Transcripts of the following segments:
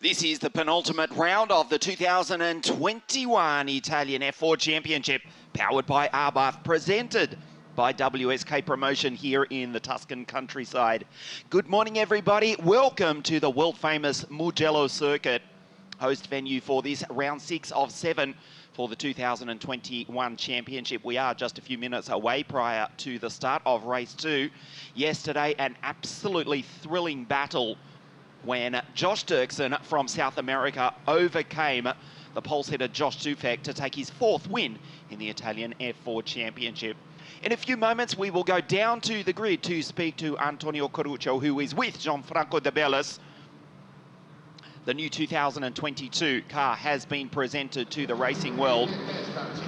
This is the penultimate round of the 2021 Italian F4 Championship, powered by Abarth, presented by WSK Promotion here in the Tuscan countryside. Good morning, everybody. Welcome to the world-famous Mugello Circuit, host venue for this round 6 of 7 for the 2021 Championship. We are just a few minutes away prior to the start of race 2. Yesterday, an absolutely thrilling battle when Josh Dirksen from South America overcame the pole sitter Josh Zufek to take his 4th win in the Italian F4 Championship. In a few moments, we will go down to the grid to speak to Antonio Corruccio, who is with Gianfranco De Bellis. The new 2022 car has been presented to the racing world.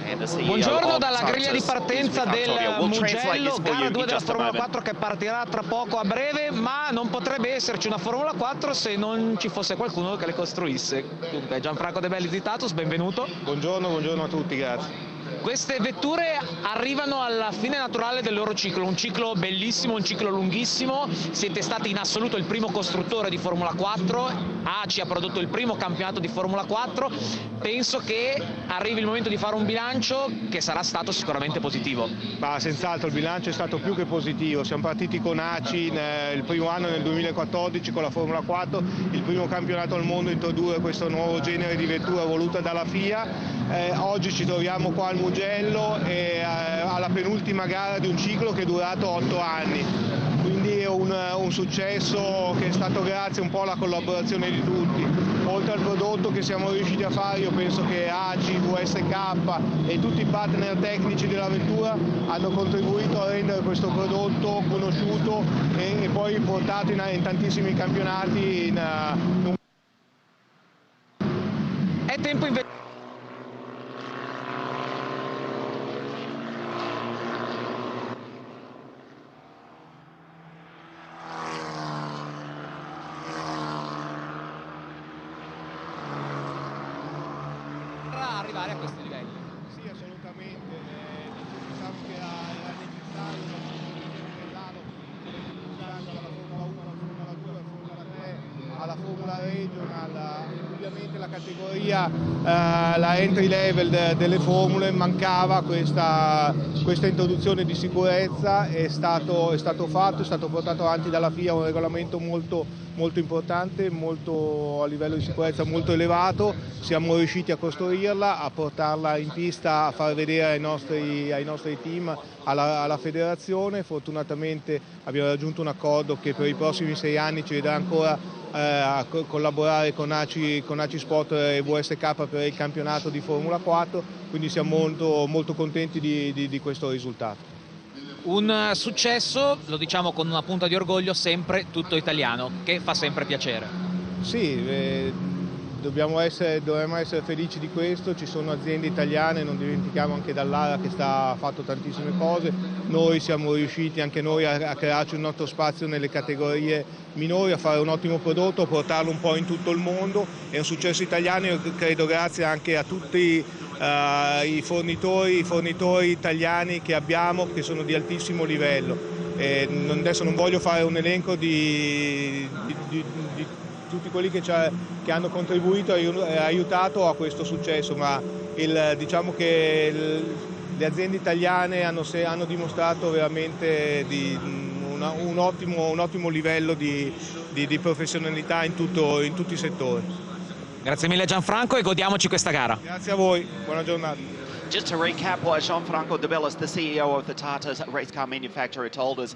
And the CEO Buongiorno of dalla griglia di partenza del Mugello, gara 2 della Formula 4 che partirà tra poco a breve, ma non potrebbe esserci una Formula 4 se non ci fosse qualcuno che le costruisse. Dunque, Gianfranco De Bellis di Tatus, benvenuto. Buongiorno a tutti, grazie. Queste vetture arrivano alla fine naturale del loro ciclo, un ciclo bellissimo, un ciclo lunghissimo. Siete stati in assoluto il primo costruttore di Formula 4, ACI ha prodotto il primo campionato di Formula 4. Penso che arrivi il momento di fare un bilancio che sarà stato sicuramente positivo. Ma senz'altro il bilancio è stato più che positivo. Siamo partiti con ACI il primo anno nel 2014 con la Formula 4, il primo campionato al mondo a introdurre questo nuovo genere di vettura voluta dalla FIA. Oggi ci troviamo qua al Mugello alla penultima gara di un ciclo che è durato 8 anni, quindi è un successo che è stato grazie un po' alla collaborazione di tutti. Oltre al prodotto che siamo riusciti a fare, io penso che ACI, VSK e tutti i partner tecnici della vettura hanno contribuito a rendere questo prodotto conosciuto e poi portato in tantissimi campionati. È tempo invece. Arrivare a questi livelli. Sì, assolutamente. Diciamo che era necessario dalla Formula 1 alla Formula 2, alla Formula 3, alla Formula Regional. Ovviamente la categoria, la entry level delle formule, mancava questa introduzione di sicurezza. È stato fatto, è stato portato avanti dalla FIA un regolamento molto importante, a livello di sicurezza molto elevato. Siamo riusciti a costruirla, a portarla in pista, a far vedere ai nostri team, alla federazione. Fortunatamente abbiamo raggiunto un accordo che per i prossimi 6 anni ci vedrà ancora a collaborare con ACI Sport e VSK per il campionato di Formula 4, quindi siamo molto contenti di questo risultato. Un successo, lo diciamo con una punta di orgoglio, sempre tutto italiano, che fa sempre piacere. Sì, dovremmo essere felici di questo. Ci sono aziende italiane, non dimentichiamo anche Dallara che ha fatto tantissime cose. Noi siamo riusciti anche noi a crearci un nostro spazio nelle categorie minori, a fare un ottimo prodotto, a portarlo un po' in tutto il mondo. È un successo italiano, io credo, grazie anche a tutti i fornitori italiani che abbiamo, che sono di altissimo livello. Adesso non voglio fare un elenco di tutti quelli che hanno contribuito e aiutato a questo successo, ma diciamo che le aziende italiane hanno dimostrato veramente un ottimo livello di professionalità in tutti i settori. Grazie mille Gianfranco e godiamoci questa gara. Grazie a voi, buona giornata. Just to recap what Gianfranco De Bellis, the CEO of the Tartas race car manufacturer, told us,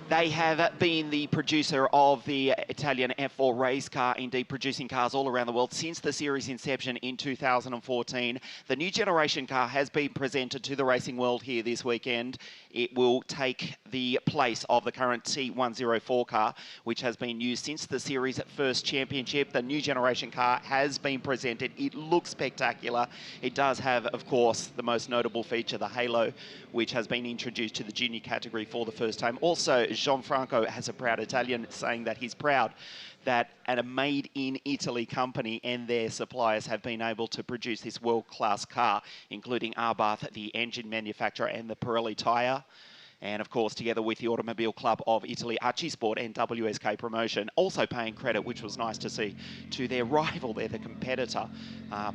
they have been the producer of the Italian F4 race car, indeed producing cars all around the world since the series inception in 2014. The new generation car has been presented to the racing world here this weekend. It will take the place of the current T104 car, which has been used since the series first championship. The new generation car has been presented. It looks spectacular. It does have, of course, the most notable feature, the halo, which has been introduced to the junior category for the first time. Also, Gianfranco has a proud Italian saying that he's proud that a made-in-Italy company and their suppliers have been able to produce this world-class car, including Abarth, the engine manufacturer, and the Pirelli tyre. And of course, together with the Automobile Club of Italy, Sport and WSK Promotion, also paying credit, which was nice to see, to their rival there, the competitor,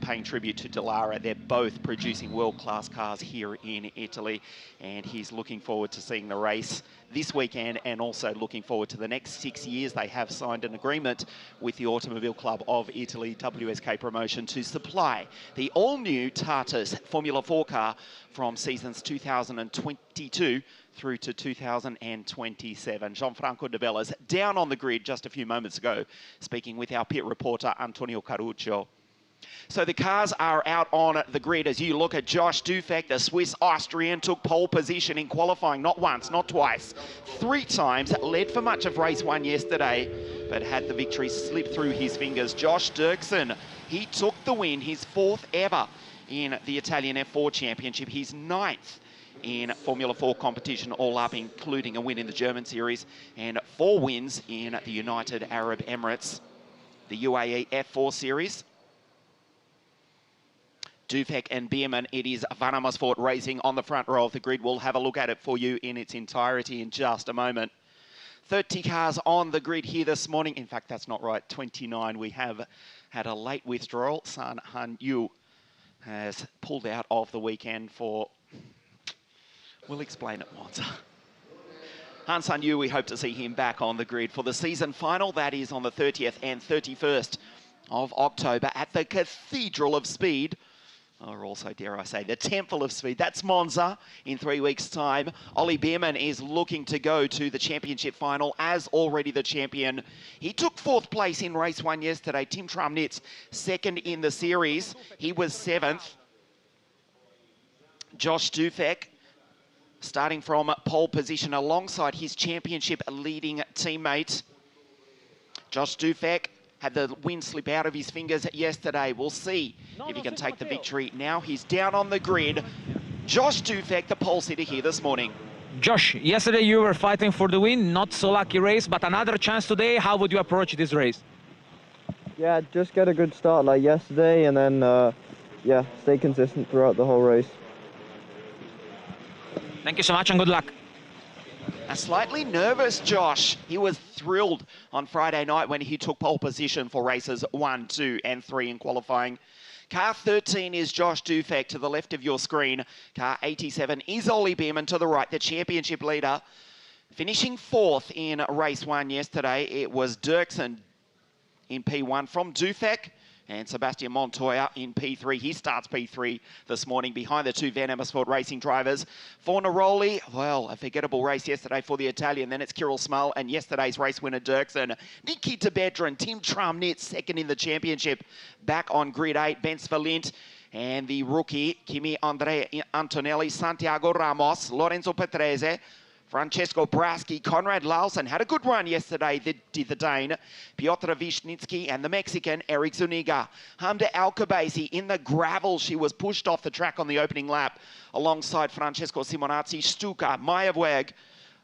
paying tribute to Dallara. They're both producing world-class cars here in Italy, and he's looking forward to seeing the race this weekend and also looking forward to the next 6 years. They have signed an agreement with the Automobile Club of Italy, WSK Promotion, to supply the all-new Tartas Formula 4 car from seasons 2022 through to 2027. Gianfranco De Bellis down on the grid just a few moments ago, speaking with our pit reporter Antonio Caruccio. So the cars are out on the grid as you look at Josh Dufek, the Swiss-Austrian, took pole position in qualifying not once, not twice, 3 times, led for much of race 1 yesterday, but had the victory slip through his fingers. Josh Dirksen, he took the win, his 4th ever in the Italian F4 Championship, his 9th in Formula 4 competition all up, including a win in the German series and 4 wins in the United Arab Emirates, the UAE F4 series. Dufek and Bierman, it is Van Amersfoort Racing on the front row of the grid. We'll have a look at it for you in its entirety in just a moment. 30 cars on the grid here this morning. In fact, that's not right, 29. We have had a late withdrawal. San Han Yu has pulled out of the weekend for... We'll explain it once. Han San Yu, we hope to see him back on the grid for the season final. That is on the 30th and 31st of October at the Cathedral of Speed, or also, dare I say, the Temple of Speed. That's Monza in 3 weeks' time. Ollie Bierman is looking to go to the championship final as already the champion. He took 4th place in race 1 yesterday. Tim Tramnitz, 2nd in the series. He was 7th. Josh Dufek, starting from pole position alongside his championship leading teammate. Josh Dufek had the win slip out of his fingers yesterday. We'll see if he can take the victory. Now he's down on the grid. Josh Dufek, the pole sitter here this morning. Josh, yesterday you were fighting for the win, not so lucky race, but another chance today. How would you approach this race? Yeah, just get a good start like yesterday and then, yeah, stay consistent throughout the whole race. Thank you so much and good luck. A slightly nervous Josh. He was thrilled on Friday night when he took pole position for races 1, 2 and 3 in qualifying. Car 13 is Josh Dufek to the left of your screen. Car 87 is Ollie Bierman to the right, the championship leader. Finishing 4th in race 1 yesterday, it was Dirksen in P1 from Dufek. And Sebastian Montoya in P3. He starts P3 this morning behind the 2 Van Amersfoort Racing drivers. For Neroli, well, a forgettable race yesterday for the Italian. Then it's Kirill Small and yesterday's race winner Dirksen. Niki Tebedran, Tim Tramnitz, 2nd in the championship. Back on grid 8, Ben Svalint. And the rookie, Kimi Andre Antonelli, Santiago Ramos, Lorenzo Petrese. Francesco Braschi, Konrad Larsen had a good run yesterday, did the Dane. Piotr Wisnicki and the Mexican Eric Zuniga. Hamda Alcabasi in the gravel. She was pushed off the track on the opening lap alongside Francesco Simonazzi, Stuka, Mayavueg,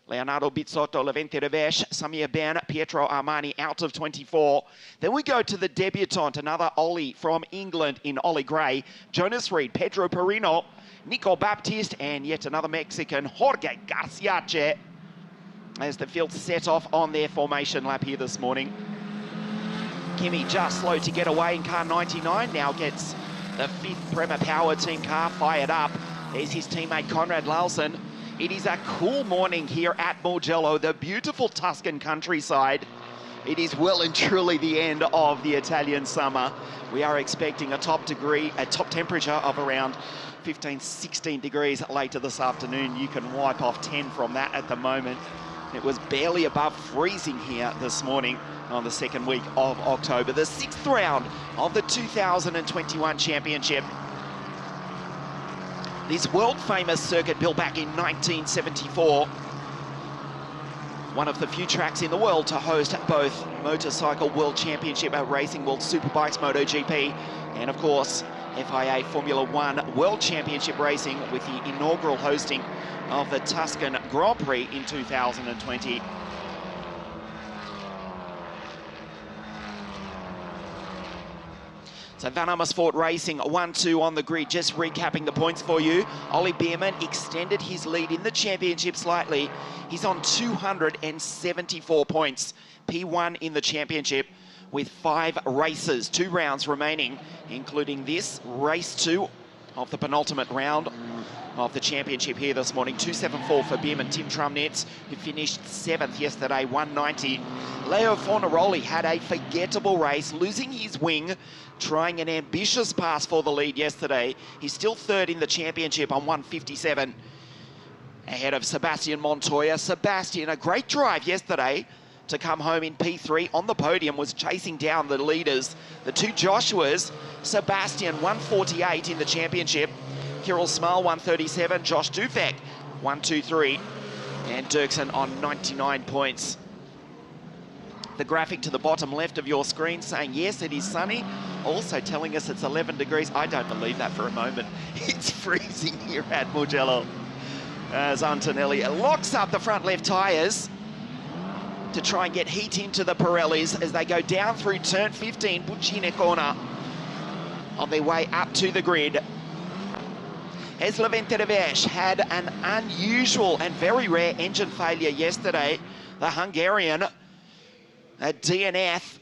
Leonardo Bizzotto, Levente Revesh, Samir Ben, Pietro Armani out of 24. Then we go to the debutante, another Ollie from England in Ollie Gray, Jonas Reed, Pedro Perino, Nico Baptiste, and yet another Mexican, Jorge Garciache, as the field set off on their formation lap here this morning. Kimi just slow to get away in car 99, now gets the 5th Prema Power Team car fired up. There's his teammate Konrad Larsen. It is a cool morning here at Mugello, the beautiful Tuscan countryside. It is well and truly the end of the Italian summer. We are expecting a top temperature of around 15, 16 degrees later this afternoon. You can wipe off 10 from that at the moment. It was barely above freezing here this morning on the second week of October. The 6th round of the 2021 championship. This world-famous circuit built back in 1974. One of the few tracks in the world to host both Motorcycle World Championship Racing World Superbikes MotoGP and, of course, FIA Formula One World Championship Racing with the inaugural hosting of the Tuscan Grand Prix in 2020. So Van Amersfoort Racing 1-2 on the grid. Just recapping the points for you. Ollie Bierman extended his lead in the championship slightly. He's on 274 points. P1 in the championship with 5 races, 2 rounds remaining, including this race 2 of the penultimate round of the championship here this morning. 274 for Bierman. Tim Trumnitz, who finished 7th yesterday, 190. Leo Fornaroli had a forgettable race, losing his wing, trying an ambitious pass for the lead yesterday. He's still 3rd in the championship on 157. Ahead of Sebastian Montoya. Sebastian, a great drive yesterday to come home in P3 on the podium, was chasing down the leaders, the 2 Joshuas. Sebastian 148 in the championship. Kirill Small 137, Josh Dufek 123, and Dirksen on 99 points. The graphic to the bottom left of your screen saying, yes, it is sunny, also telling us it's 11 degrees. I don't believe that for a moment. It's freezing here at Mugello. As Antonelli locks up the front left tyres to try and get heat into the Pirellis as they go down through turn 15, Buccine corner, on their way up to the grid. As Levente Revesh had an unusual and very rare engine failure yesterday, the Hungarian, a DNF,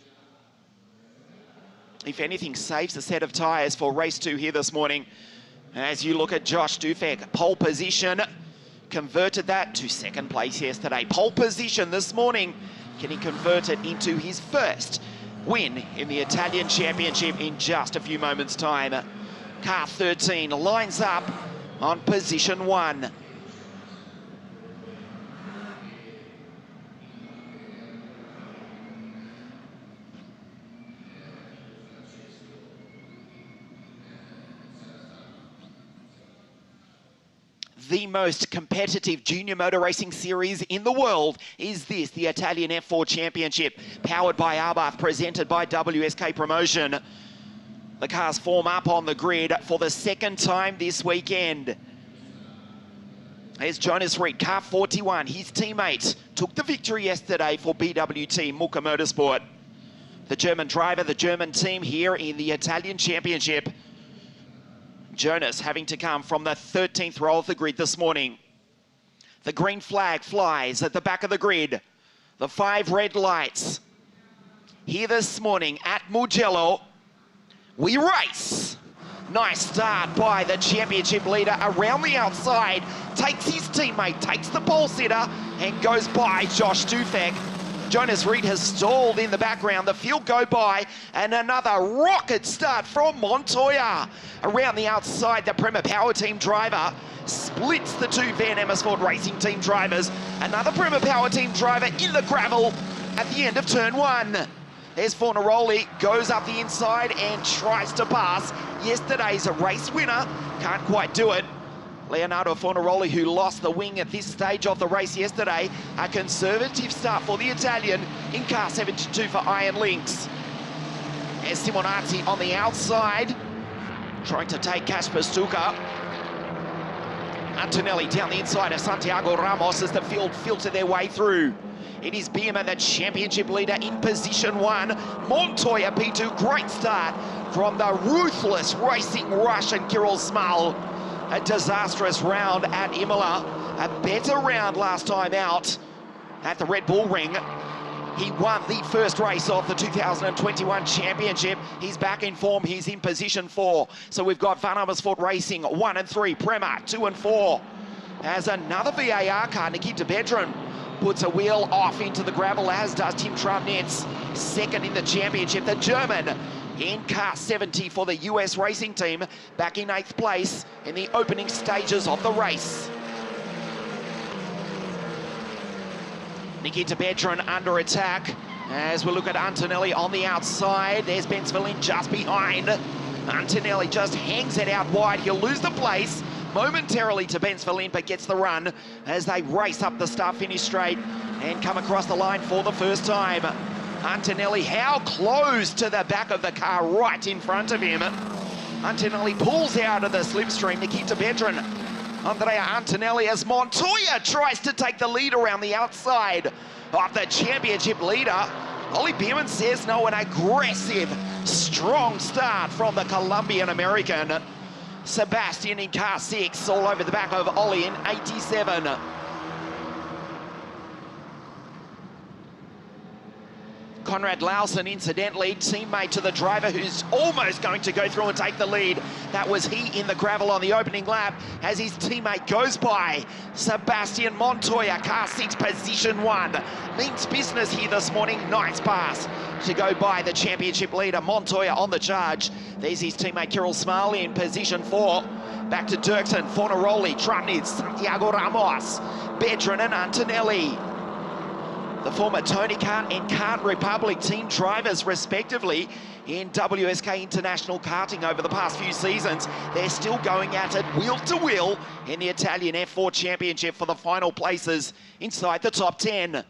if anything, saves a set of tyres for race 2 here this morning. As you look at Josh Dufek, pole position, converted that to 2nd place yesterday. Pole position this morning, can he convert it into his first win in the Italian Championship in just a few moments' time? Car 13 lines up on position 1. The most competitive junior motor racing series in the world is this, the Italian F4 Championship, powered by Abarth, presented by WSK Promotion. The cars form up on the grid for the 2nd time this weekend. There's Jonas Reed, car 41. His teammate took the victory yesterday for BWT Muka Motorsport. The German driver, the German team here in the Italian Championship. Jonas having to come from the 13th row of the grid this morning. The green flag flies at the back of the grid. The 5 red lights. Here this morning at Mugello, we race. Nice start by the championship leader around the outside. Takes his teammate, takes the pole sitter, and goes by Josh Dufek. Jonas Reed has stalled in the background. The field go by, and another rocket start from Montoya. Around the outside, the Prema Power Team driver splits the 2 Van Amersfoort Racing Team drivers. Another Prema Power Team driver in the gravel at the end of turn 1. There's Fornaroli, goes up the inside and tries to pass yesterday's race winner. Can't quite do it. Leonardo Fornaroli, who lost the wing at this stage of the race yesterday. A conservative start for the Italian in car 72 for Iron Lynx. As Simonazzi on the outside, trying to take Kasper Stuka. Antonelli down the inside of Santiago Ramos as the field filter their way through. It is Biermann, the championship leader, in position 1. Montoya P2, great start from the ruthless racing Russian Kirill Small. A disastrous round at Imola. A better round last time out at the Red Bull Ring. He won the first race of the 2021 championship. He's back in form. He's in position 4. So we've got Van Amersfoort Racing 1 and 3, Prema 2 and 4. As another VAR car, Nikita Bedran puts a wheel off into the gravel, as does Tim Trumnitz, second in the championship. The German in car 70 for the US racing team, back in 8th place in the opening stages of the race. Nikita Bedran under attack as we look at Antonelli on the outside. There's Benzfelin just behind. Antonelli just hangs it out wide. He'll lose the place momentarily to Benzfelin, but gets the run as they race up the start-finish straight and come across the line for the first time. Antonelli, how close to the back of the car, right in front of him. Antonelli pulls out of the slipstream. Nikita Bedran, Andrea Antonelli, as Montoya tries to take the lead around the outside of the championship leader. Ollie Biermann says no. An aggressive, strong start from the Colombian-American. Sebastian in car 6, all over the back of Ollie in 87. Conrad Lausen, incidentally, teammate to the driver who's almost going to go through and take the lead. That was he in the gravel on the opening lap as his teammate goes by. Sebastian Montoya, car 6, position 1. Means business here this morning. Nice pass to go by the championship leader. Montoya on the charge. There's his teammate Kirill Small in position 4. Back to Dirksen, Fornaroli, Trumnitz, Santiago Ramos, Bedran and Antonelli. The former Tony Kart and Kart Republic team drivers, respectively, in WSK International Karting over the past few seasons. They're still going at it wheel to wheel in the Italian F4 Championship for the final places inside the top 10.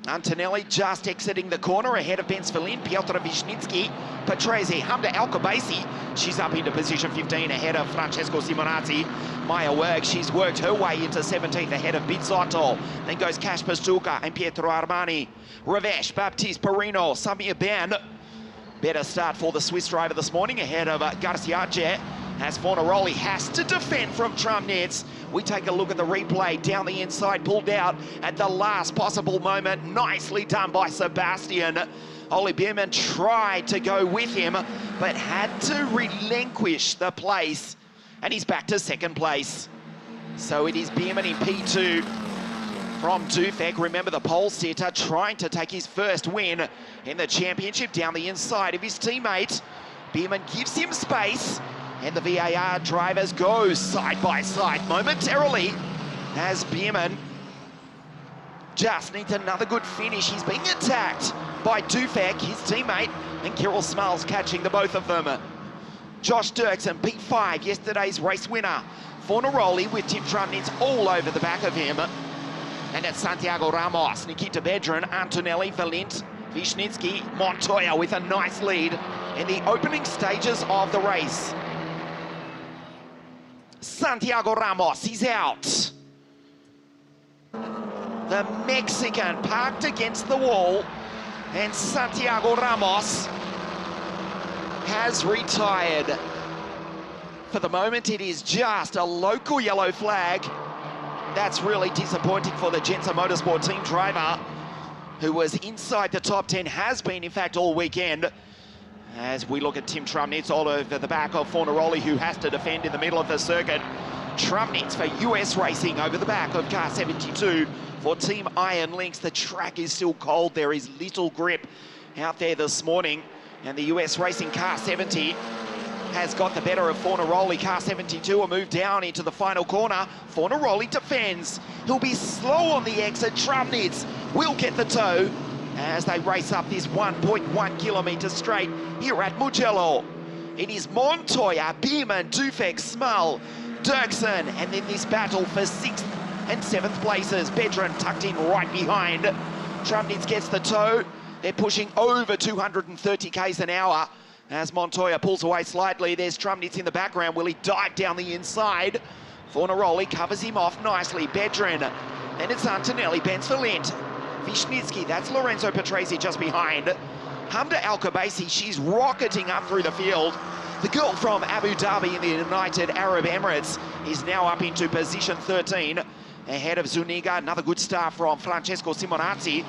Antonelli just exiting the corner ahead of Benzfelin, Piotr Wisnicki, Patrese, Hamda Alcabasi. She's up into position 15 ahead of Francesco Simonazzi. Maya Werg, she's worked her way into 17th ahead of Bizzotto. Then goes Kasper Stuka and Pietro Armani. Ravesh, Baptiste Perino, Samir Ben. Better start for the Swiss driver this morning ahead of Garciace, as Fornaroli has to defend from Trumnitz. We take a look at the replay down the inside, pulled out at the last possible moment. Nicely done by Sebastian. Ollie Biermann tried to go with him, but had to relinquish the place, and he's back to second place. So it is Biermann in P2 from Dufek. Remember, the pole sitter trying to take his first win in the championship down the inside of his teammate. Biermann gives him space, and the VAR drivers go side by side momentarily as Biermann just needs another good finish. He's being attacked by Dufek, his teammate, and Kirill Small's catching the both of them. Josh Dirksen, P5, yesterday's race winner. Fornaroli with Tim Trumnitz all over the back of him. And it's Santiago Ramos, Nikita Bedran, Antonelli, Valent, Wisnicki, Montoya with a nice lead in the opening stages of the race. Santiago Ramos, he's out. The Mexican parked against the wall, and Santiago Ramos has retired. For the moment, it is just a local yellow flag. That's really disappointing for the Gensa Motorsport team driver, who was inside the top 10, has been, in fact, all weekend. As we look at Tim Trumnitz all over the back of Fornaroli, who has to defend in the middle of the circuit. Trumnitz for US Racing over the back of car 72 for Team Iron Lynx. The track is still cold. There is little grip out there this morning. And the US Racing car 70 has got the better of Fornaroli. Car 72 will move down into the final corner. Fornaroli defends. He'll be slow on the exit. Trumnitz will get the toe as they race up this 1.1 kilometre straight here at Mugello. It is Montoya, Biermann, Dufek, Small, Dirksen, and then this battle for 6th and 7th places. Bedran tucked in right behind. Trumnitz gets the toe. They're pushing over 230 k's an hour as Montoya pulls away slightly. There's Trumnitz in the background. Will he dive down the inside? Fornaroli covers him off nicely. Bedran. Then it's Antonelli, bends for Lent. Wisniewski, that's Lorenzo Patrese just behind. Hamda Al-Khabaisi, she's rocketing up through the field. The girl from Abu Dhabi in the United Arab Emirates is now up into position 13. Ahead of Zuniga, another good start from Francesco Simonazzi.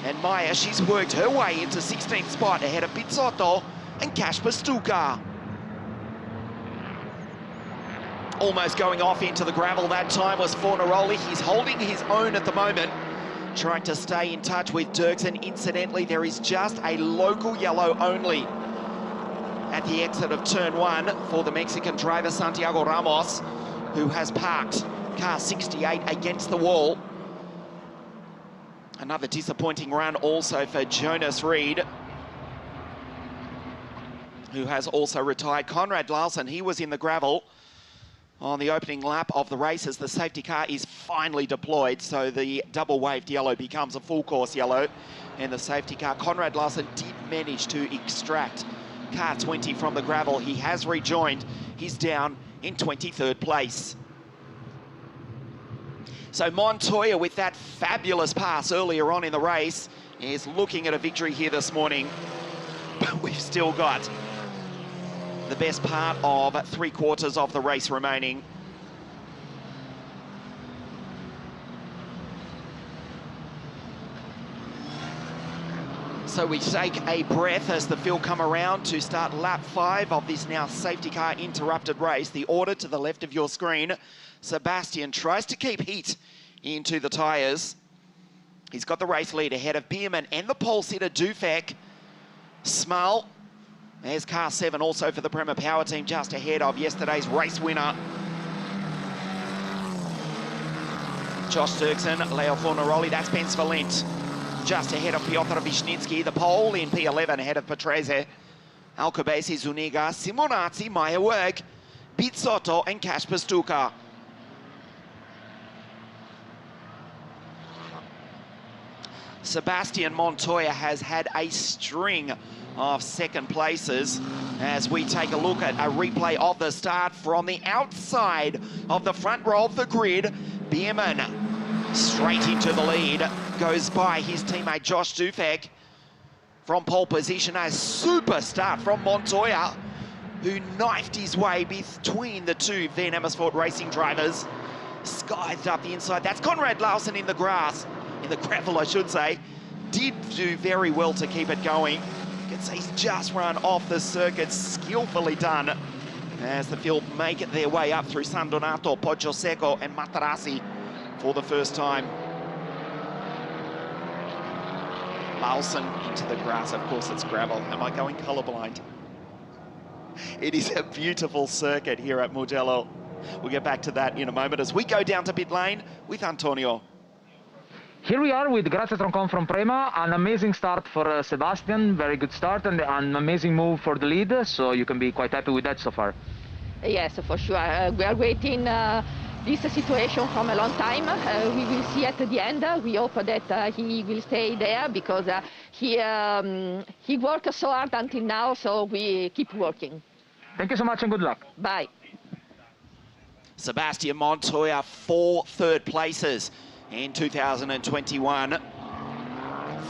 And Maya, she's worked her way into 16th spot ahead of Pizzotto and Kasper Stuka. Almost going off into the gravel that time was Fornaroli. He's holding his own at the moment, trying to stay in touch with Dirksen. Incidentally, there is just a local yellow only at the exit of turn 1 for the Mexican driver Santiago Ramos, who has parked car 68 against the wall. Another disappointing run also for Jonas Reed, who has also retired. Conrad Larsen, he was in the gravel on the opening lap of the race as the safety car is finally deployed, so the double waved yellow becomes a full course yellow, and the safety car, Conrad Larsen, did manage to extract car 20 from the gravel. He has rejoined. He's down in 23rd place. So Montoya, with that fabulous pass earlier on in the race, is looking at a victory here this morning, but we've still got the best part of 3/4 of the race remaining. So we take a breath as the field come around to start lap 5 of this now safety car interrupted race. The order to the left of your screen. Sebastian tries to keep heat into the tyres. He's got the race lead ahead of Bierman and the pole sitter Dufek. Small. There's car 7 also for the Prema Power team, just ahead of yesterday's race winner. Josh Dirksen, Leo Fornaroli, that's Pence Valent. Just ahead of Piotr Wisniewski, the pole in P11 ahead of Patrese. Al-Khabaisi, Zuniga, Simonazzi, Maya Work, Pizzotto and Kasper Stuka. Sebastian Montoya has had a string of second places as we take a look at a replay of the start from the outside of the front row of the grid. Bierman straight into the lead, goes by his teammate Josh Dufek from pole position. A super start from Montoya, who knifed his way between the two Van Amersfoort racing drivers. Scythed up the inside. That's Conrad Larsen in the grass, in the gravel I should say. Did do very well to keep it going. You can see he's just run off the circuit, skillfully done, as the field make it their way up through San Donato, Poggio Secco and Matarassi for the first time. Larsen into the grass, of course it's gravel. Am I going colourblind? It is a beautiful circuit here at Mugello. We'll get back to that in a moment as we go down to pit lane with Antonio. Here we are with Grazia Troncon from Prema. An amazing start for Sebastian, very good start, and an amazing move for the lead, so you can be quite happy with that so far. Yes, for sure. We are waiting this situation from a long time. We will see at the end. We hope that he will stay there because he worked so hard until now, so we keep working. Thank you so much and good luck. Bye. Sebastian Montoya, 4 third places in 2021.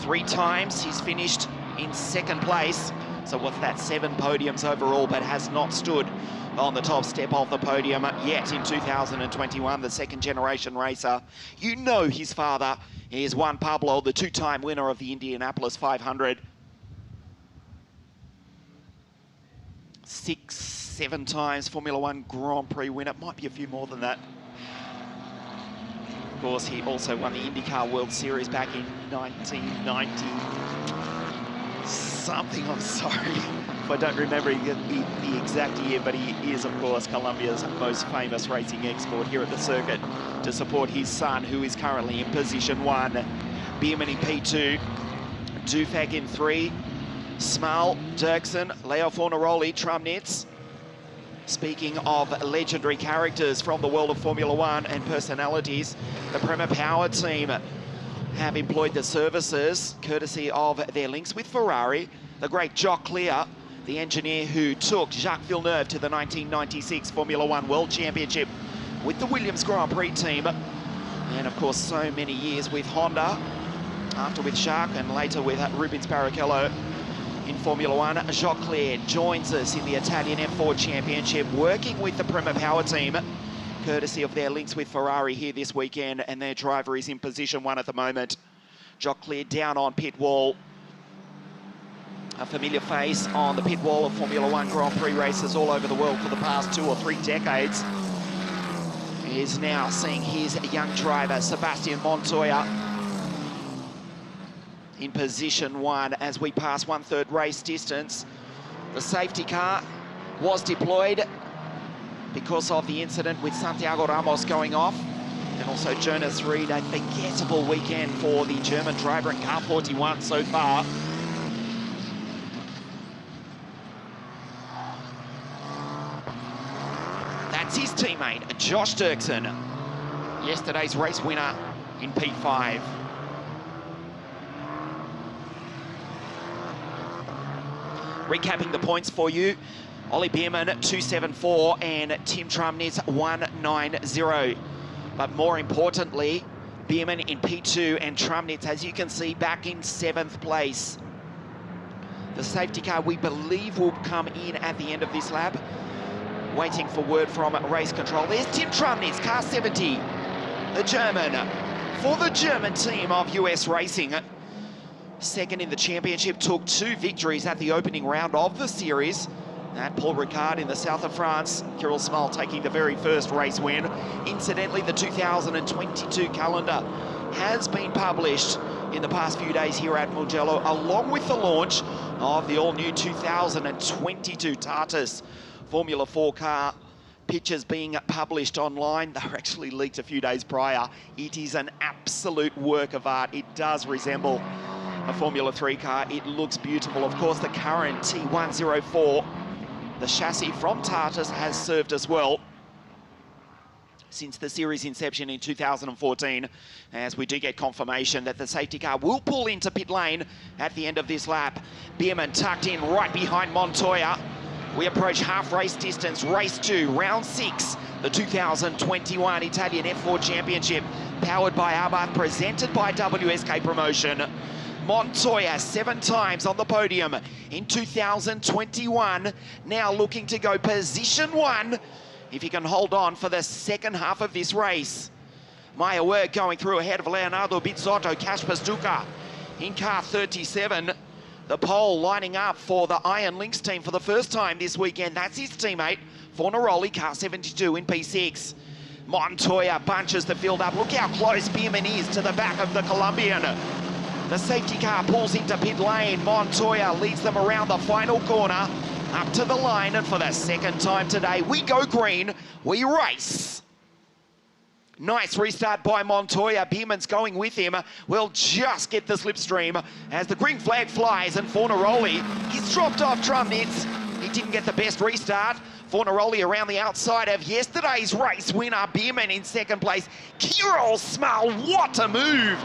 3 times he's finished in 2nd place. So what's that, 7 podiums overall, but has not stood on the top step of the podium yet in 2021, the 2nd generation racer. You know his father is Juan Pablo, the 2-time winner of the Indianapolis 500. 6, 7 times Formula 1 Grand Prix winner, might be a few more than that. Of course, he also won the IndyCar World Series back in 1990. Something, I'm sorry if I don't remember the exact year, but he is, of course, Colombia's most famous racing export here at the circuit to support his son, who is currently in position 1. Bierman in P2, Dufek in 3, Small, Dirksen, Leo Fornaroli, Trumnitz. Speaking of legendary characters from the world of Formula One and personalities, the Prema Power team have employed the services, courtesy of their links with Ferrari. The great Jock Clear, the engineer who took Jacques Villeneuve to the 1996 Formula One World Championship with the Williams Grand Prix team. And of course, so many years with Honda, after with Jacques and later with Rubens Barrichello in Formula One. Jacques Clear joins us in the Italian F4 Championship, working with the Prema Power team, courtesy of their links with Ferrari here this weekend, and their driver is in position 1 at the moment. Jacques Clear down on pit wall. A familiar face on the pit wall of Formula One Grand Prix races all over the world for the past 2 or 3 decades. He is now seeing his young driver, Sebastian Montoya, in position 1 as we pass 1/3 race distance. The safety car was deployed because of the incident with Santiago Ramos going off, and also Jonas Ried. A forgettable weekend for the German driver in car 41 so far. That's his teammate, Josh Dirksen, yesterday's race winner in P5. Recapping the points for you, Ollie Bierman 274 and Tim Trumnitz 190. But more importantly, Bierman in P2 and Trumnitz, as you can see, back in 7th place. The safety car, we believe, will come in at the end of this lap. Waiting for word from race control. There's Tim Trumnitz, car 70, the German, for the German team of US Racing. Second in the championship, took 2 victories at the opening round of the series. At Paul Ricard in the south of France, Kirill Small taking the very first race win. Incidentally, the 2022 calendar has been published in the past few days here at Mugello, along with the launch of the all-new 2022 Tartus Formula 4 car. Pictures being published online. They were actually leaked a few days prior. It is an absolute work of art. It does resemble a Formula 3 car. It looks beautiful. Of course, the current T104, the chassis from Tartus, has served us well since the series inception in 2014, as we do get confirmation that the safety car will pull into pit lane at the end of this lap. Bierman tucked in right behind Montoya. We approach half race distance, race 2, round 6, the 2021 Italian F4 Championship, powered by Abarth, presented by WSK Promotion. Montoya 7 times on the podium in 2021, now looking to go position 1 if he can hold on for the second half of this race. Maya Werk going through ahead of Leonardo Bizzotto, Kasper Stuka in car 37. The pole lining up for the Iron Lynx team for the first time this weekend. That's his teammate, Fornaroli, car 72 in P6. Montoya bunches the field up. Look how close Bierman is to the back of the Colombian. The safety car pulls into pit lane. Montoya leads them around the final corner, up to the line, and for the second time today, we go green, we race. Nice restart by Montoya. Bierman's going with him. We'll just get the slipstream as the green flag flies, and Fornaroli, he's dropped off Trumnitz. He didn't get the best restart. Fornaroli around the outside of yesterday's race winner, Bierman in second place. Kirill Small, what a move!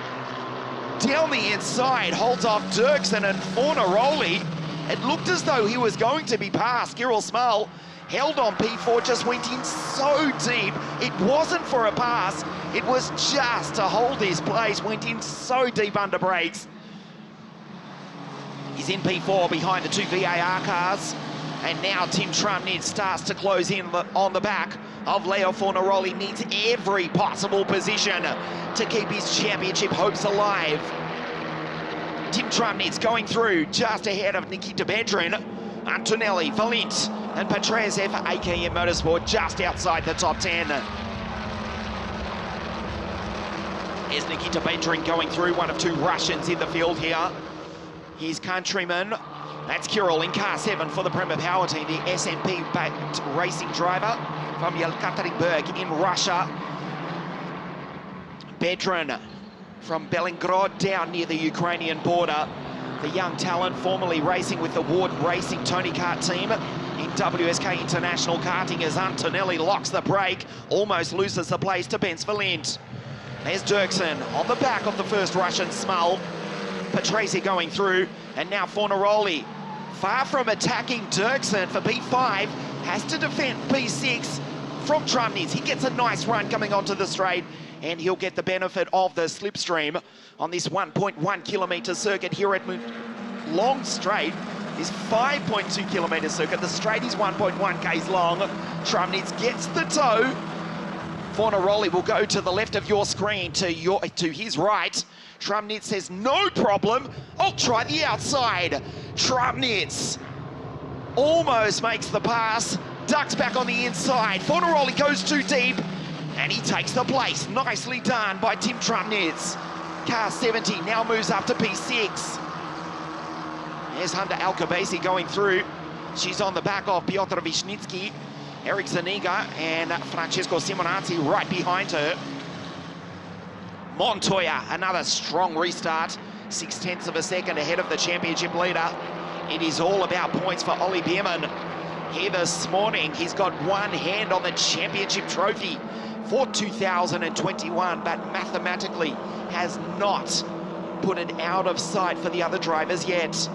Down the inside, holds off Dirksen and Fornaroli. It looked as though he was going to be passed. Kirill Small held on P4, just went in so deep. It wasn't for a pass, it was just to hold his place, went in so deep under brakes. He's in P4 behind the 2 VAR cars. And now Tim Trumnitz starts to close in on the back of Leo Fornaroli. Needs every possible position to keep his championship hopes alive. Tim Trumnitz going through just ahead of Nikita Bedrin, Antonelli, Valint, and Petrezev, AKM Motorsport, just outside the top 10. Here's Nikita Bedrin going through, one of 2 Russians in the field here. His countryman, that's Kirill in car 7 for the Prema Power team, the SMP-backed racing driver from Yekaterinburg in Russia. Bedrin from Belgrade down near the Ukrainian border. The young talent formerly racing with the Ward Racing Tony Kart team in WSK International Karting as Antonelli locks the brake, almost loses the place to Benz Valent. There's Dirksen on the back of the first Russian Small. Patrese going through, and now Fornaroli, far from attacking Dirksen for P5, has to defend P6 from Trumnitz. He gets a nice run coming onto the straight, and he'll get the benefit of the slipstream on this 1.1 kilometre circuit here at long straight. This 5.2 kilometre circuit, the straight is 1.1 k's long. Trumnitz gets the toe. Fornaroli will go to the left of your screen to his right. Trumnitz says, no problem, I'll try the outside. Trumnitz almost makes the pass, ducks back on the inside. Fornaroli goes too deep, and he takes the place. Nicely done by Tim Trumnitz. Car 70 now moves up to P6. There's Hunter Alcabasi going through. She's on the back of Piotr Wisnicki, Eric Zaniga, and Francesco Simonazzi right behind her. Montoya, another strong restart, 0.6 of a second ahead of the championship leader. It is all about points for Ollie Bierman. Here this morning, he's got one hand on the championship trophy for 2021, but mathematically has not put it out of sight for the other drivers yet.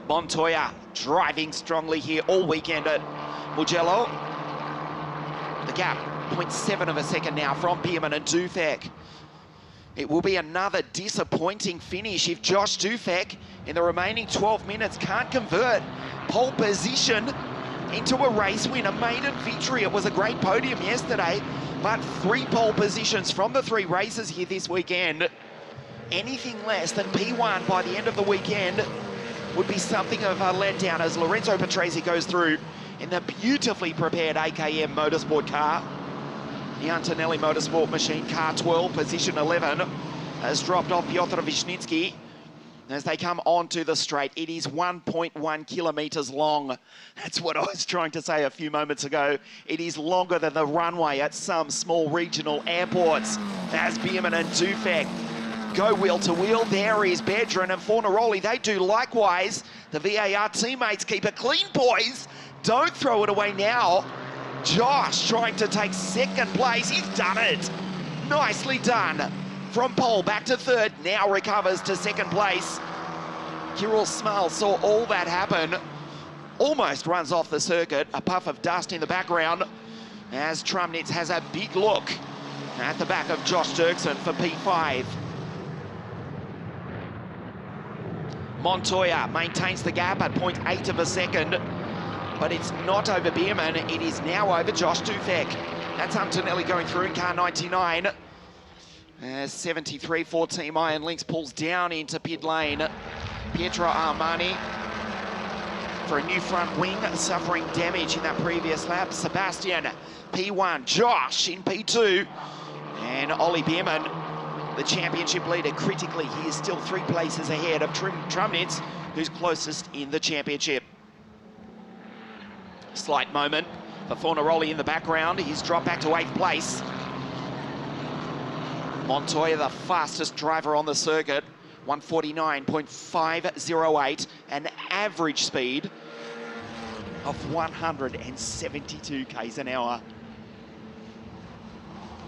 Montoya driving strongly here all weekend at Mugello. The gap, 0.7 of a second now from Bierman and Dufek. It will be another disappointing finish if Josh Dufek in the remaining 12 minutes can't convert pole position into a race win, a maiden victory. It was a great podium yesterday, but 3 pole positions from the 3 races here this weekend. Anything less than P1 by the end of the weekend would be something of a letdown as Lorenzo Patrese goes through in the beautifully prepared AKM Motorsport car. The Antonelli Motorsport machine, car 12, position 11, has dropped off Piotr Wisnicki as they come onto the straight. It is 1.1 kilometres long. That's what I was trying to say a few moments ago. It is longer than the runway at some small regional airports as Bierman and Dufek go wheel to wheel. There is Bedrin and Fornaroli. They do likewise. The VAR teammates keep a clean poise. Don't throw it away now. Josh trying to take second place. He's done it. Nicely done. From pole back to third. Now recovers to second place. Kirill Small saw all that happen. Almost runs off the circuit. A puff of dust in the background as Trumnitz has a big look at the back of Josh Dirksen for P5. Montoya maintains the gap at 0.8 of a second, but it's not over Bierman, it is now over Josh Dufek. That's Antonelli going through in car 99. 73 for Team Iron Lynx pulls down into pit lane. Pietro Armani for a new front wing, suffering damage in that previous lap. Sebastian, P1, Josh in P2, and Ollie Bierman, the championship leader. Critically, he is still 3 places ahead of Trumnitz, who's closest in the championship. Slight moment for Fornaroli in the background. He's dropped back to 8th place. Montoya, the fastest driver on the circuit, 149.508, an average speed of 172 k's an hour.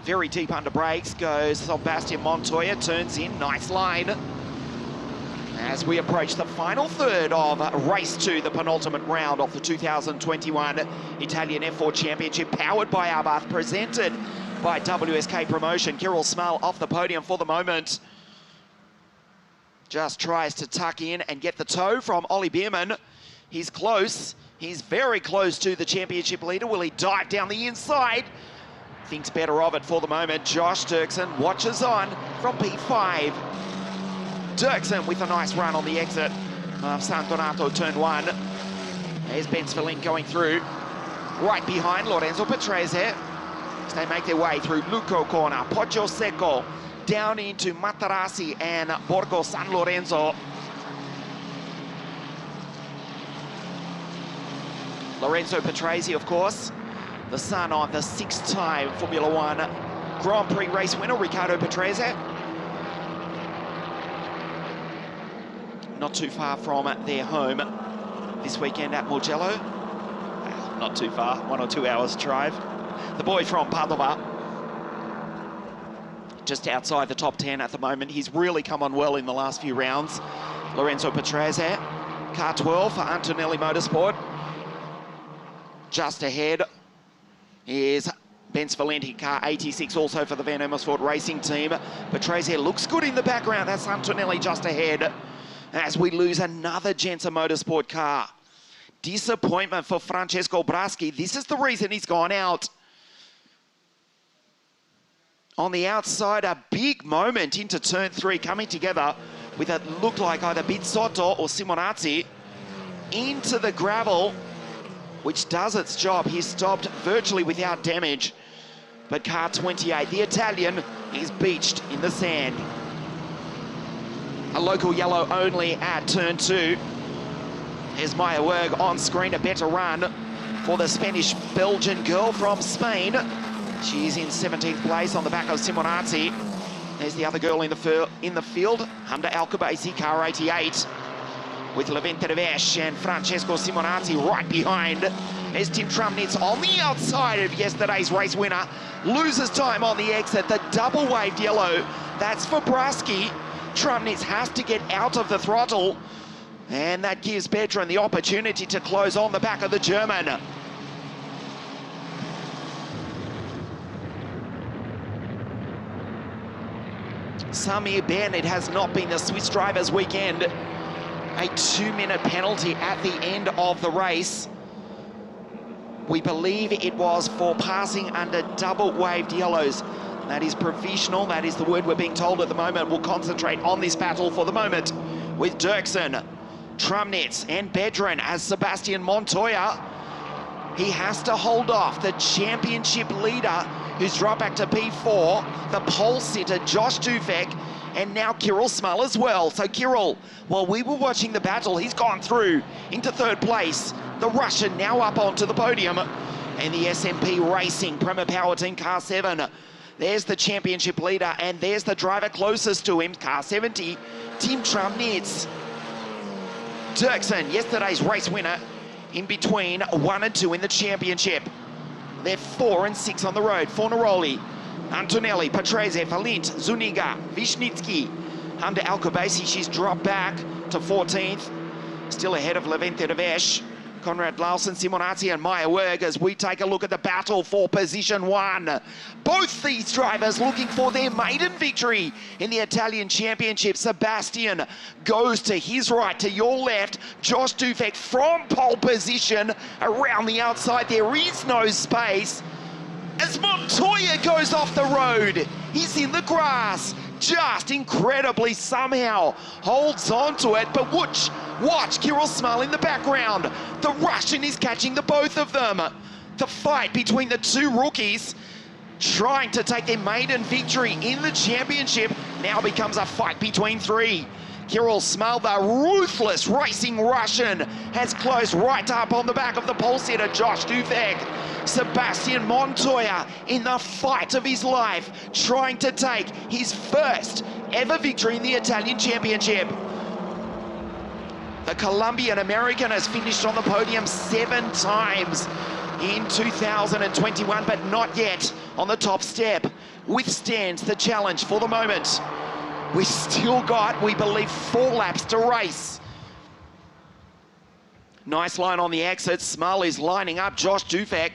Very deep under brakes goes Sebastian Montoya, turns in, nice line. As we approach the final third of race 2, the penultimate round of the 2021 Italian F4 Championship, powered by Abarth, presented by WSK Promotion. Kirill Small off the podium for the moment. Just tries to tuck in and get the toe from Ollie Bierman. He's close. He's very close to the championship leader. Will he dive down the inside? Thinks better of it for the moment. Josh Dirksen watches on from P5. Dirksen with a nice run on the exit of San Donato, turn 1. There's Benz Valent going through. Right behind Lorenzo Patrese. As they make their way through Luco Corner, Poggio Secco, down into Matarassi and Borgo San Lorenzo. Lorenzo Patrese, of course, the son of the 6-time Formula One Grand Prix race winner, Riccardo Patrese. Not too far from their home this weekend at Mugello. Not too far, 1 or 2 hours drive. The boy from Padova, just outside the top 10 at the moment. He's really come on well in the last few rounds. Lorenzo Patrese, car 12 for Antonelli Motorsport. Just ahead is Benz Valenti, car 86, also for the Van Amersfoort Racing Team. Patrese looks good in the background. That's Antonelli just ahead as we lose another Genza Motorsport car. Disappointment for Francesco Braschi. This is the reason he's gone out. On the outside, a big moment into turn 3, coming together with it looked like either Bizzotto or Simonazzi into the gravel, which does its job. He stopped virtually without damage. But car 28, the Italian, is beached in the sand. A local yellow only at turn 2. Here's Maya Werg on screen, a better run for the Spanish-Belgian girl from Spain. She's in 17th place on the back of Simonazzi. There's the other girl in the field, Hamda Alcobaisi, car 88, with Levente de Vesh and Francesco Simonazzi right behind. There's Tim Trumnitz on the outside of yesterday's race winner. Loses time on the exit, the double waved yellow. That's for Braschi. Trumnitz has to get out of the throttle, and that gives Bedran the opportunity to close on the back of the German. Samir Ben, it has not been the Swiss drivers' weekend. A 2-minute penalty at the end of the race. We believe it was for passing under double waved yellows. That is provisional, that is the word we're being told at the moment. We'll concentrate on this battle for the moment with Dirksen, Trumnitz and Bedran as Sebastian Montoya. He has to hold off the championship leader, who's dropped back to P4, the pole sitter Josh Dufek, and now Kirill Small as well. So Kirill, while we were watching the battle, he's gone through into 3rd place. The Russian now up onto the podium. And the SMP Racing Prema Power Team car 7. There's the championship leader, and there's the driver closest to him, car 70, Tim Trumnitz. Dirksen, yesterday's race winner, in between 1 and 2 in the championship. They're 4 and 6 on the road. Fornaroli, Antonelli, Patrese, Valint, Zuniga, Vishnitsky, Hamda Alcobaisi, she's dropped back to 14th. Still ahead of Levente de Vesh, Conrad Larsen, Simonazzi and Maya Werg as we take a look at the battle for position 1. Both these drivers looking for their maiden victory in the Italian Championship. Sebastian goes to his right, to your left. Josh Dufek from pole position around the outside. There is no space as Montoya goes off the road. He's in the grass. Just incredibly somehow holds on to it, but watch Kirill Small in the background. The Russian is catching the both of them. The fight between the two rookies trying to take their maiden victory in the championship now becomes a fight between 3. Kirill Small, the ruthless racing Russian, has closed right up on the back of the pole sitter Josh Dufek. Sebastian Montoya in the fight of his life, trying to take his first ever victory in the Italian Championship. The Colombian-American has finished on the podium 7 times in 2021, but not yet on the top step. Withstands the challenge for the moment. We've still got, we believe, 4 laps to race. Nice line on the exit. Small is lining up Josh Dufek,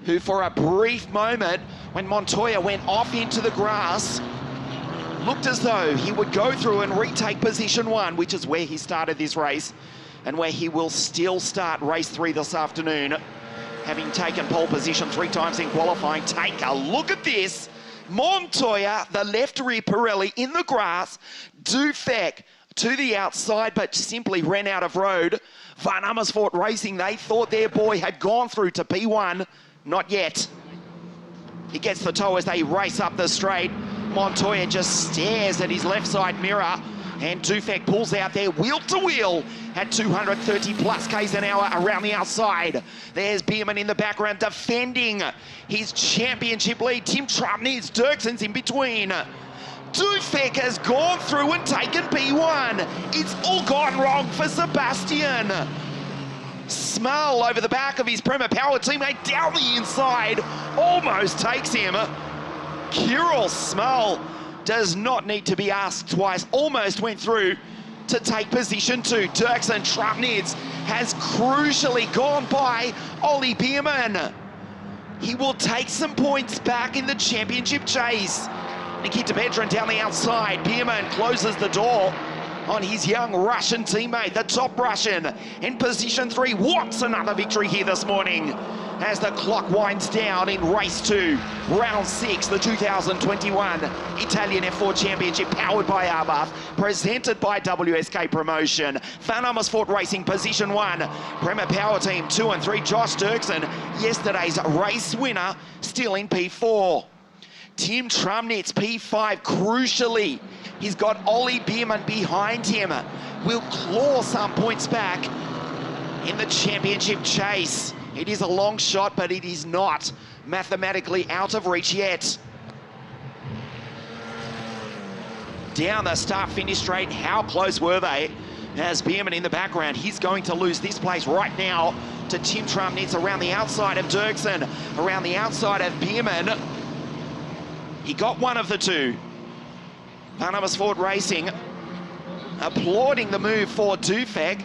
who for a brief moment, when Montoya went off into the grass, looked as though he would go through and retake position 1, which is where he started this race, and where he will still start race 3 this afternoon, having taken pole position 3 times in qualifying. Take a look at this. Montoya, the left rear Pirelli in the grass. Dufek to the outside, but simply ran out of road. Van Amersfoort Racing, they thought their boy had gone through to P1. Not yet. He gets the tow as they race up the straight. Montoya just stares at his left side mirror, and Dufek pulls out there wheel to wheel at 230 plus k's an hour around the outside. There's Bierman in the background defending his championship lead. Tim Trumnitz, Dirksen's in between. Dufek has gone through and taken P1. It's all gone wrong for Sebastian. Smell over the back of his Prema Power teammate down the inside, almost takes him. Kirill Smell does not need to be asked twice, almost went through to take position 2. Dirksen Trumnitz has crucially gone by Ollie Bierman. He will take some points back in the championship chase. Nikita Bedrin down the outside. Bierman closes the door on his young Russian teammate, the top Russian, in position 3. What's another victory here this morning as the clock winds down in race 2, round 6, the 2021 Italian F4 Championship, powered by Abarth, presented by WSK Promotion. Van Amersfoort Racing, position 1. Prema Power Team 2 and 3. Josh Dirksen, yesterday's race winner, still in P4. Tim Trumnitz, P5, crucially. He's got Ollie Bierman behind him. Will claw some points back in the championship chase. It is a long shot, but it is not mathematically out of reach yet. Down the start-finish straight, how close were they? As Bierman in the background, he's going to lose this place right now to Tim Trumnitz around the outside of Dirksen, around the outside of Bierman. He got one of the two. Van Amersfoort Racing applauding the move for Dufek.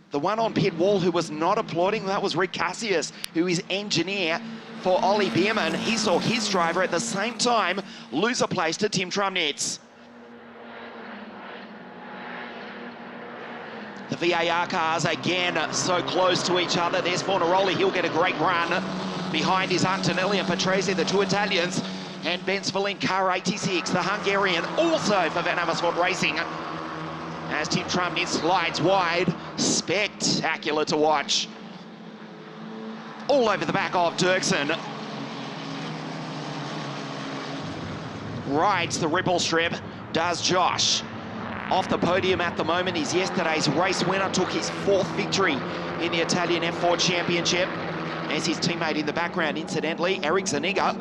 The one on pit wall who was not applauding, that was Rick Cassius, who is engineer for Ollie Bierman. He saw his driver at the same time lose a place to Tim Trumnitz. The VAR cars again so close to each other. There's Fornaroli, he'll get a great run. Behind is Antonelli and Patrese, the two Italians. And Ben Svelin, car 86, the Hungarian, also for Van Amersfoort Racing. As Tim Trumnitz slides wide, spectacular to watch. All over the back of Dirksen. Rides the ripple strip, does Josh. Off the podium at the moment, he's yesterday's race winner, took his 4th victory in the Italian F4 Championship. As his teammate in the background, incidentally, Eric Zaniga,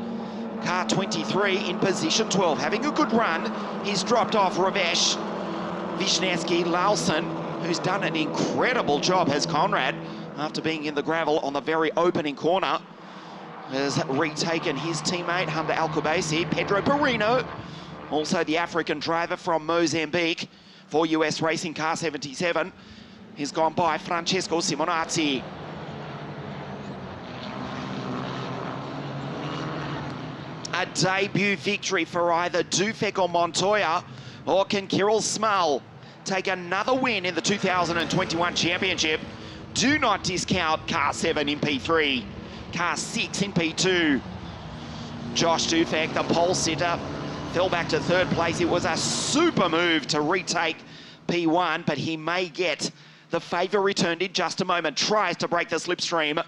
car 23 in position 12, having a good run. He's dropped off Ravesh. Wisniewski, Lawson, who's done an incredible job, has Conrad, after being in the gravel on the very opening corner, has retaken his teammate, Hamda Al-Kubaisi. Pedro Perino, also the African driver from Mozambique for US Racing car 77, has gone by Francesco Simonazzi. A debut victory for either Dufek or Montoya, or can Kirill Smell take another win in the 2021 championship? Do not discount car 7 in P3, car 6 in P2. Josh Dufek, the pole sitter, fell back to 3rd place. It was a super move to retake P1, but he may get the favour returned in just a moment. Tries to break the slipstream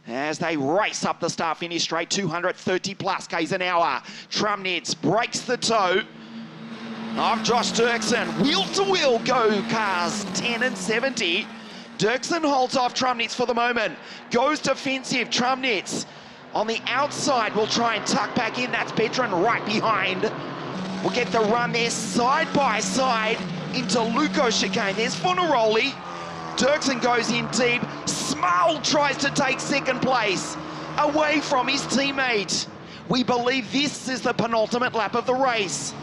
as they race up the start-finish straight, 230 plus k's an hour. Trumnitz breaks the toe of Josh Dirksen. Wheel to wheel go cars 10 and 70. Dirksen holds off Trumnitz for the moment. Goes defensive. Trumnitz on the outside will try and tuck back in. That's Bedrin right behind. We'll get the run there side by side into Luco chicane. There's Fornaroli. Dirksen goes in deep. Smell tries to take 2nd place away from his teammate. We believe this is the penultimate lap of the race.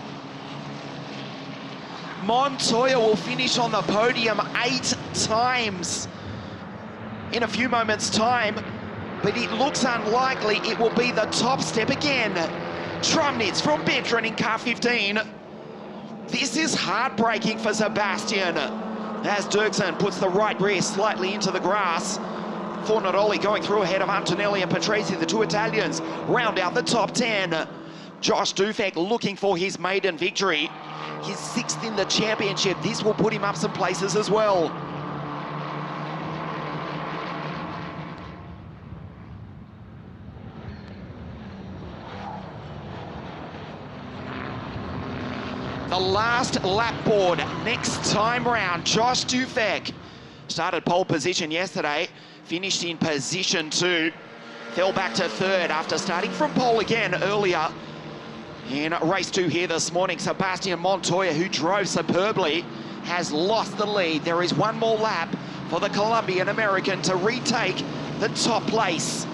Montoya will finish on the podium 8 times in a few moments' time, but it looks unlikely it will be the top step again. Trumnitz from Bedrin in car 15. This is heartbreaking for Sebastian, as Dirksen puts the right rear slightly into the grass. Fornaroli going through ahead of Antonelli and Patrese, the two Italians, round out the top 10. Josh Dufek looking for his maiden victory. His 6th in the championship. This will put him up some places as well. The last lap board next time round. Josh Dufek started pole position yesterday, finished in position 2, fell back to 3rd after starting from pole again earlier in race 2 here this morning. Sebastian Montoya, who drove superbly, has lost the lead. There is one more lap for the Colombian-American to retake the top place.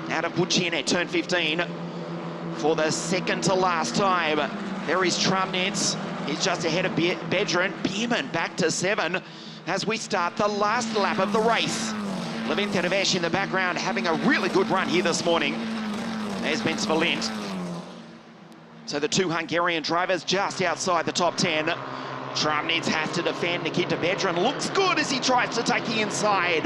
Out of Buchin at turn 15 for the second to last time. There is Trumnitz. He's just ahead of Bedran. Bierman back to 7 as we start the last lap of the race. Levin Terevesh in the background having a really good run here this morning. There's Ben Svalint. So the two Hungarian drivers just outside the top 10. Trumnitz has to defend. Nikita Bedran looks good as he tries to take the inside.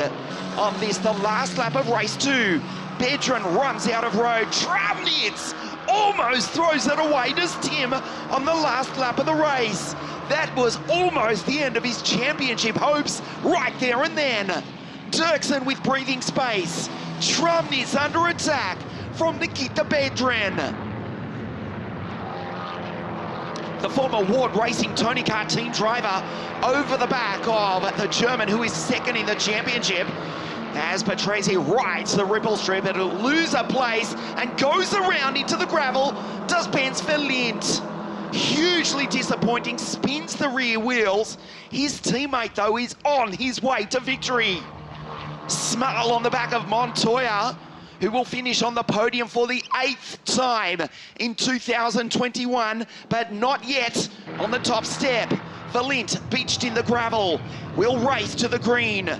On this, the last lap of race 2. Bedran runs out of road. Trumnitz almost throws it away. Does Tim on the last lap of the race. That was almost the end of his championship hopes right there and then. Dirksen with breathing space. Trumnitz under attack from Nikita Bedran. The former Ward Racing Tony Kart team driver over the back of the German who is second in the championship. As Patrese rides the ripple strip, it'll lose a place and goes around into the gravel, does Ben Svalint. Hugely disappointing, spins the rear wheels. His teammate, though, is on his way to victory. Small on the back of Montoya, who will finish on the podium for the 8th time in 2021, but not yet on the top step. Valint, beached in the gravel, will race to the green.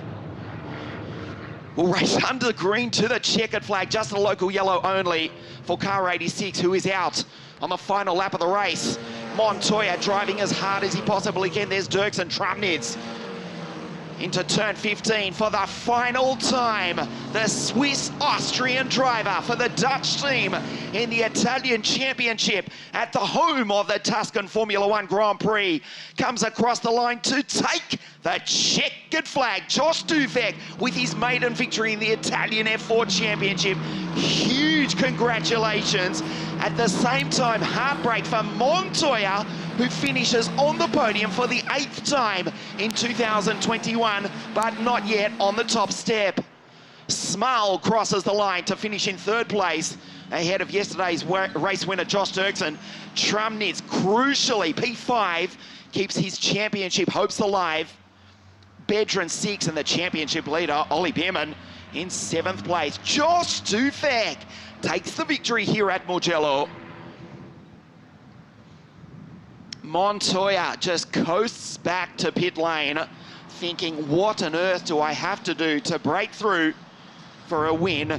Will race under green to the checkered flag, just a local yellow only for car 86, who is out on the final lap of the race. Montoya driving as hard as he possibly can. There's Dirksen, Trumnitz into turn 15 for the final time. The Swiss-Austrian driver for the Dutch team in the Italian Championship at the home of the Tuscan Formula One Grand Prix comes across the line to take the checkered flag. Josh Dufek with his maiden victory in the Italian F4 Championship. Huge congratulations. At the same time, heartbreak for Montoya, who finishes on the podium for the 8th time in 2021, but not yet on the top step. Small crosses the line to finish in 3rd place, ahead of yesterday's race winner Josh Dirksen. Trumnitz, crucially, P5, keeps his championship hopes alive. Bedran 6 and the championship leader, Ollie Bierman, in 7th place. Josh Dufek takes the victory here at Mugello. Montoya just coasts back to pit lane, thinking, what on earth do I have to do to break through for a win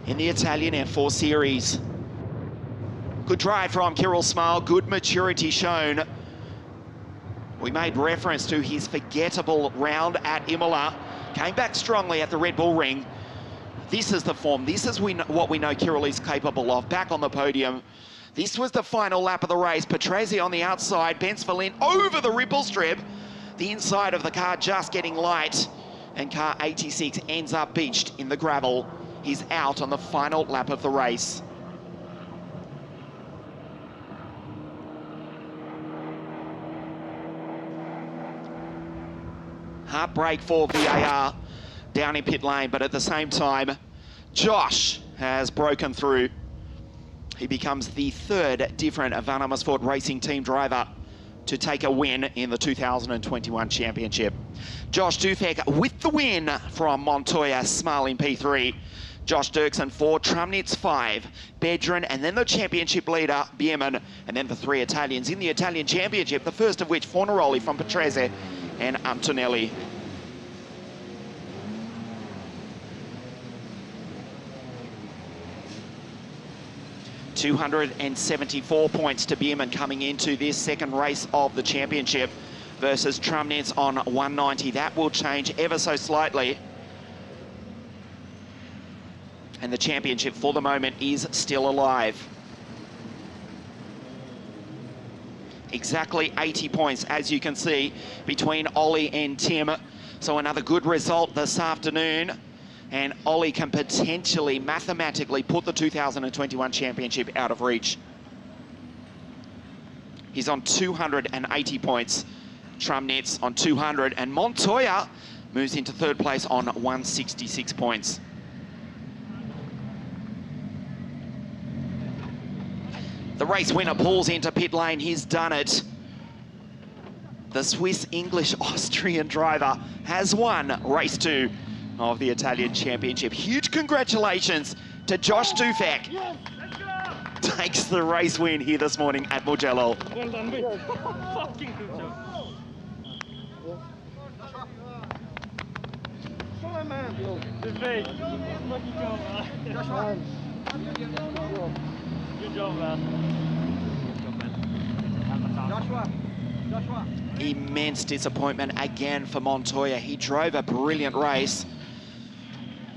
in the Italian F4 Series? Good drive from Kirill Small, good maturity shown. We made reference to his forgettable round at Imola. Came back strongly at the Red Bull Ring. This is the form. This is what we know Kirill is capable of. Back on the podium. This was the final lap of the race. Patrese on the outside. Ben Svalint over the ripple strip. The inside of the car just getting light. And car 86 ends up beached in the gravel. He's out on the final lap of the race. Heartbreak for VAR down in pit lane, but at the same time, Josh has broken through. He becomes the 3rd different Van Amersfoort Racing Team driver to take a win in the 2021 championship. Josh Dufek with the win from Montoya, Small in P3. Josh Dirksen 4, Trumnitz 5, Bedran, and then the championship leader, Bierman, and then the 3 Italians in the Italian Championship, the first of which, Fornaroli from Patrese and Antonelli. $274 points to Bierman coming into this second race of the championship versus Trumnitz on 190. That will change ever so slightly. And the championship for the moment is still alive. Exactly 80 points, as you can see, between Ollie and Tim. So another good result this afternoon. And Ollie can potentially, mathematically, put the 2021 championship out of reach. He's on 280 points. Trumnitz on 200. And Montoya moves into 3rd place on 166 points. The race winner pulls into pit lane. He's done it. the Swiss-English-Austrian driver has won race 2 of the Italian Championship. Huge congratulations to Josh Dufek. Takes the race win here this morning at Mugello. Well done, mate. Fucking good job. Come on, man. Good fake. Fucking job, man. Good job, man. Joshua. Immense disappointment again for Montoya. He drove a brilliant race,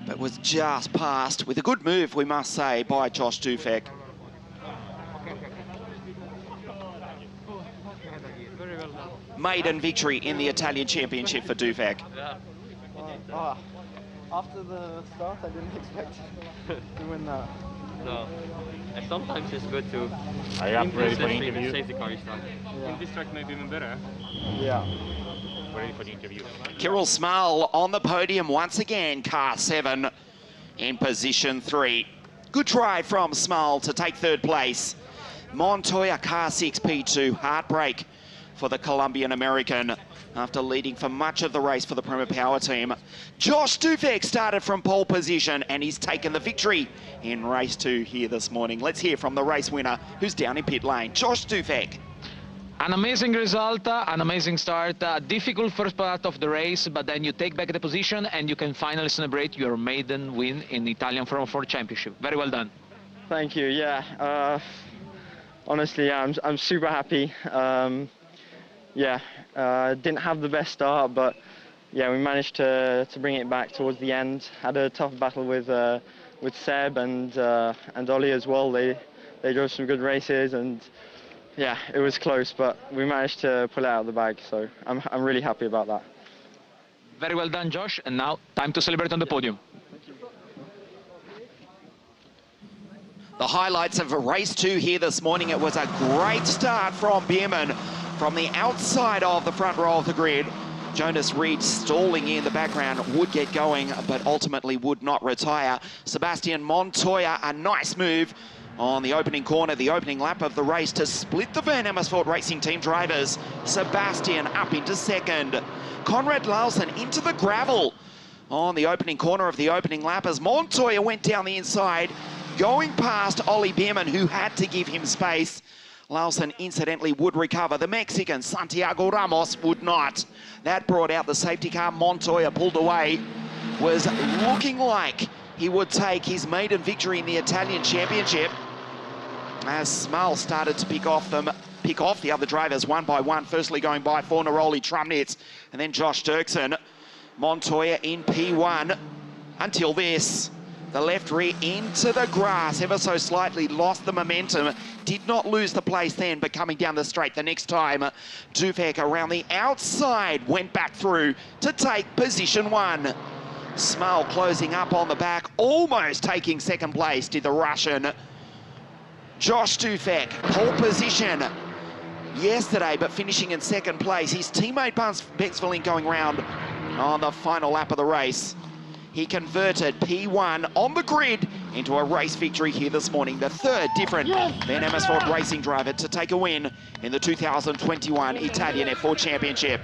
but was just passed with a good move, we must say, by Josh Dufek. Maiden victory in the Italian Championship for Dufek. After the start, I didn't expect to win that. No. And sometimes it's good to Are you up ready for the interview? safety car start. In this track, maybe even better. Yeah. Ready for the interview. Kirill Small on the podium once again, car 7 in position 3. Good try from Small to take 3rd place. Montoya, car 6, P2, heartbreak for the Colombian-American after leading for much of the race for the Prema Power team. Josh Dufek started from pole position and he's taken the victory in race 2 here this morning. Let's hear from the race winner who's down in pit lane, Josh Dufek. An amazing result, an amazing start, a difficult first part of the race, but then you take back the position and you can finally celebrate your maiden win in the Italian Formula 4 Championship. Very well done. Thank you. Yeah. Honestly, yeah, I'm super happy. Didn't have the best start, but yeah, we managed to bring it back towards the end. Had a tough battle with Seb and Ollie as well. They drove some good races, and yeah, it was close, but we managed to pull it out of the bag. So I'm really happy about that. Very well done, Josh. And now, time to celebrate on the podium. The highlights of race 2 here this morning. It was a great start from Bierman from the outside of the front row of the grid. Jonas Reed stalling in the background, would get going, but ultimately would not retire. Sebastian Montoya, a nice move on the opening corner, the opening lap of the race to split the Van Amersfoort Racing Team drivers. Sebastian up into 2nd. Conrad Larsen into the gravel on the opening corner of the opening lap as Montoya went down the inside, going past Ollie Bierman, who had to give him space. Larsen incidentally would recover. The Mexican, Santiago Ramos, would not. That brought out the safety car. Montoya pulled away. Was looking like he would take his maiden victory in the Italian Championship as Small started to pick off the other drivers one by one. Firstly going by Fornaroli, Trumnitz, and then Josh Dirksen. Montoya in P1 until this. The left rear into the grass, ever so slightly, lost the momentum. Did not lose the place then, but coming down the straight the next time, Dufek around the outside went back through to take position 1. Small closing up on the back, almost taking 2nd place, did the Russian. Josh Dufek, pole position yesterday, but finishing in 2nd place. His teammate Bexvelin going round on the final lap of the race. He converted P1 on the grid into a race victory here this morning. The 3rd different Van Amersfoort racing driver to take a win in the 2021 Italian F4 Championship.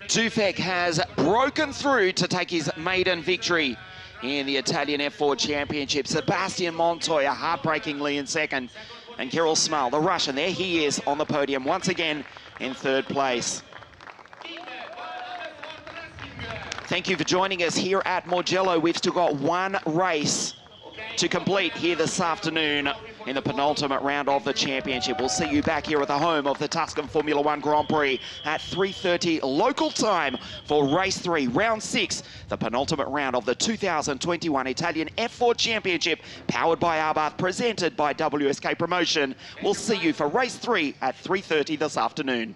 Dufek has broken through to take his maiden victory in the Italian F4 Championship. Sebastian Montoya heartbreakingly in 2nd, and Kirill Small, the Russian, there he is on the podium once again in 3rd place. Thank you for joining us here at Mugello. We've still got one race to complete here this afternoon. in the penultimate round of the championship. We'll see you back here at the home of the Tuscan Formula One Grand Prix at 3:30 local time for race 3, round 6, the penultimate round of the 2021 Italian F4 Championship, powered by Abarth, presented by WSK Promotion. We'll see you for race 3 at 3:30 this afternoon.